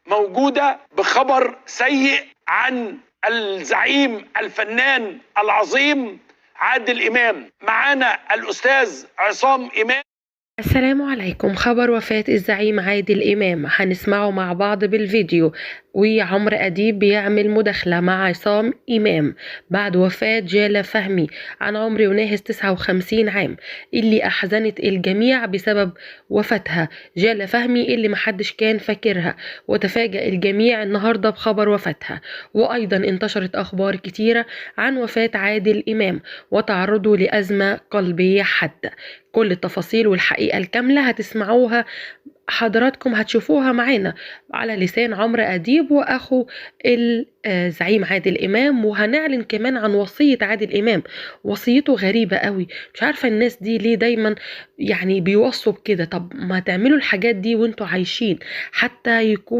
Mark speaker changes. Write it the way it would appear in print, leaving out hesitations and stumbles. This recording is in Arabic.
Speaker 1: موجودة بخبر سيء عن الزعيم الفنان العظيم عادل إمام. معانا الأستاذ عصام إمام.
Speaker 2: السلام عليكم. خبر وفاة الزعيم عادل إمام هنسمعه مع بعض بالفيديو. وعمرو أديب بيعمل مداخلة مع عصام إمام بعد وفاة جالة فهمي عن عمر يناهز 59 عام، اللي أحزنت الجميع بسبب وفاتها. جالة فهمي اللي محدش كان فاكرها، وتفاجأ الجميع النهاردة بخبر وفاتها. وأيضا انتشرت أخبار كتيرة عن وفاة عادل إمام وتعرضه لأزمة قلبية حادة. كل التفاصيل والحقيقة الكاملة هتسمعوها حضراتكم، هتشوفوها معانا على لسان عمرو أديب وأخو الزعيم عادل إمام. وهنعلن كمان عن وصية عادل إمام. وصيته غريبة قوي، مش عارفة الناس دي ليه دايما يعني بيوصوا بكده. طب ما تعملوا الحاجات دي وانتوا عايشين حتى يكون